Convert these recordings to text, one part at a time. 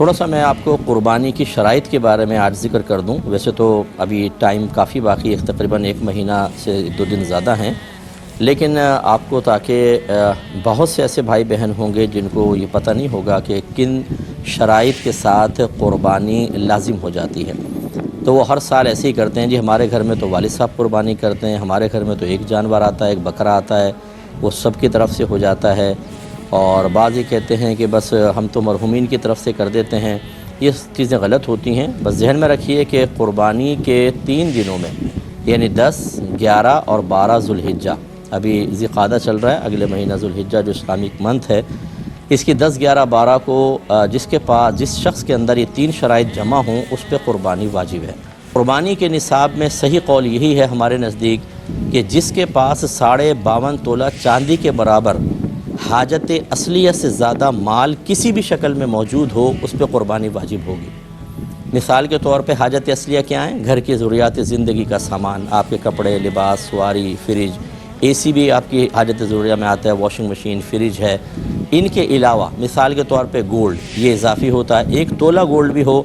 تھوڑا سا میں آپ کو قربانی کی شرائط کے بارے میں آج ذکر کر دوں۔ ویسے تو ابھی ٹائم کافی باقی ہے، تقریباً 1 مہینہ سے 2 دن زیادہ ہیں، لیکن آپ کو تاکہ بہت سے ایسے بھائی بہن ہوں گے جن کو یہ پتہ نہیں ہوگا کہ کن شرائط کے ساتھ قربانی لازم ہو جاتی ہے۔ تو وہ ہر سال ایسے ہی کرتے ہیں، جی ہمارے گھر میں تو والد صاحب قربانی کرتے ہیں، ہمارے گھر میں تو ایک جانور آتا ہے، ایک بکرا آتا ہے، وہ سب کی طرف سے ہو جاتا ہے، اور بعض یہ کہتے ہیں کہ بس ہم تو مرحومین کی طرف سے کر دیتے ہیں۔ یہ چیزیں غلط ہوتی ہیں۔ بس ذہن میں رکھیے کہ قربانی کے 3 دنوں میں، یعنی 10، 11 اور 12 ذوالحجہ، ابھی ذی قعدہ چل رہا ہے، اگلے مہینہ ذوالحجہ جو اسلامک منتھ ہے، اس کی 10، 11، 12 کو جس شخص کے اندر یہ 3 شرائط جمع ہوں اس پہ قربانی واجب ہے۔ قربانی کے نصاب میں صحیح قول یہی ہے ہمارے نزدیک کہ جس کے پاس 52.5 تولہ چاندی کے برابر حاجت اصلیہ سے زیادہ مال کسی بھی شکل میں موجود ہو، اس پہ قربانی واجب ہوگی۔ مثال کے طور پہ حاجت اصلیہ کیا ہیں؟ گھر کی ضروریات زندگی کا سامان، آپ کے کپڑے، لباس، سواری، فریج، اے سی بھی آپ کی حاجت ضروریات میں آتا ہے، واشنگ مشین، فریج ہے۔ ان کے علاوہ مثال کے طور پہ گولڈ، یہ اضافی ہوتا ہے۔ 1 تولہ گولڈ بھی ہو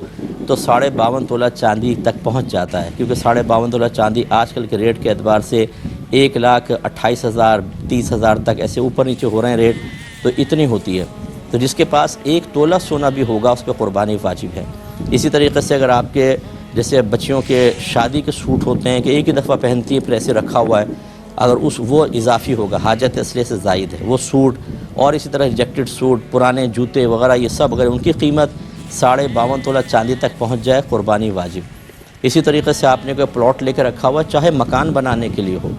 تو 52.5 تولہ چاندی تک پہنچ جاتا ہے، کیونکہ 52.5 تولہ چاندی آج کل کے ریٹ کے اعتبار سے 1,28,000 30,000 تک ایسے اوپر نیچے ہو رہے ہیں ریٹ، تو اتنی ہوتی ہے۔ تو جس کے پاس 1 تولہ سونا بھی ہوگا اس پہ قربانی واجب ہے۔ اسی طریقے سے اگر آپ کے جیسے بچیوں کے شادی کے سوٹ ہوتے ہیں کہ ایک ہی دفعہ پہنتی ہیں پھر ایسے رکھا ہوا ہے، اگر وہ اضافی ہوگا، حاجت اصلیہ سے زائد ہے وہ سوٹ، اور اسی طرح ریجیکٹڈ سوٹ، پرانے جوتے وغیرہ، یہ سب اگر ان کی قیمت 52.5 تولہ چاندی تک پہنچ جائے، قربانی واجب۔ اسی طریقے سے آپ نے کوئی پلاٹ لے کے رکھا ہوا، چاہے مکان بنانے کے لیے ہو،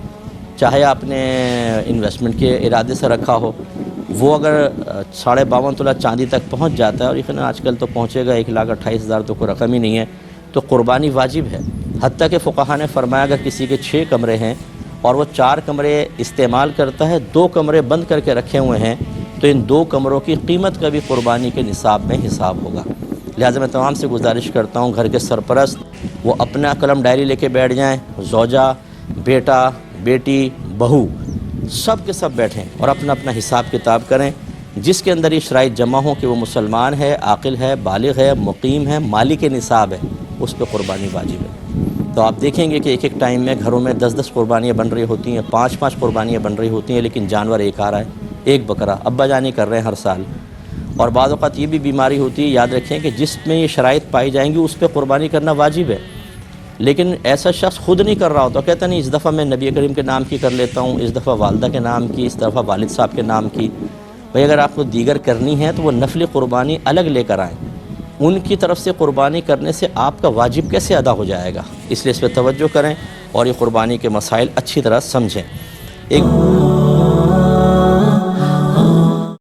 چاہے آپ نے انویسٹمنٹ کے ارادے سے رکھا ہو، وہ اگر 52.5 تولہ چاندی تک پہنچ جاتا ہے، اور یقیناً آج کل تو پہنچے گا 1,28,000 تو کوئی رقم ہی نہیں ہے، تو قربانی واجب ہے۔ حتیٰ کہ فقہاء نے فرمایا اگر کسی کے 6 کمرے ہیں اور وہ 4 کمرے استعمال کرتا ہے، 2 کمرے بند کر کے رکھے ہوئے ہیں، تو ان 2 کمروں کی قیمت کا بھی قربانی کے نصاب میں حساب ہوگا۔ لہٰذا میں تمام سے گزارش کرتا ہوں، گھر کے سرپرست وہ اپنا قلم ڈائری لے کے بیٹھ جائیں، زوجہ، بیٹا، بیٹی، بہو، سب کے سب بیٹھیں اور اپنا اپنا حساب کتاب کریں۔ جس کے اندر یہ شرائط جمع ہوں کہ وہ مسلمان ہے، عاقل ہے، بالغ ہے، مقیم ہے، مالک نصاب ہے، اس پہ قربانی واجب ہے۔ تو آپ دیکھیں گے کہ ایک ٹائم میں گھروں میں 10 قربانیاں بن رہی ہوتی ہیں، 5 قربانیاں بن رہی ہوتی ہیں، لیکن جانور ایک آ رہا ہے، ایک بکرا ابا جانی کر رہے ہیں ہر سال۔ اور بعض اوقات یہ بھی بیماری ہوتی ہے، یاد رکھیں کہ جس میں یہ شرائط پائی جائیں گی اس پہ قربانی کرنا واجب ہے، لیکن ایسا شخص خود نہیں کر رہا ہوتا، کہتا نہیں اس دفعہ میں نبی کریم کے نام کی کر لیتا ہوں، اس دفعہ والدہ کے نام کی، اس دفعہ والد صاحب کے نام کی۔ بھئی اگر آپ کو دیگر کرنی ہے تو وہ نفلی قربانی الگ لے کر آئیں، ان کی طرف سے قربانی کرنے سے آپ کا واجب کیسے ادا ہو جائے گا؟ اس لیے اس پہ توجہ کریں اور یہ قربانی کے مسائل اچھی طرح سمجھیں۔ ایک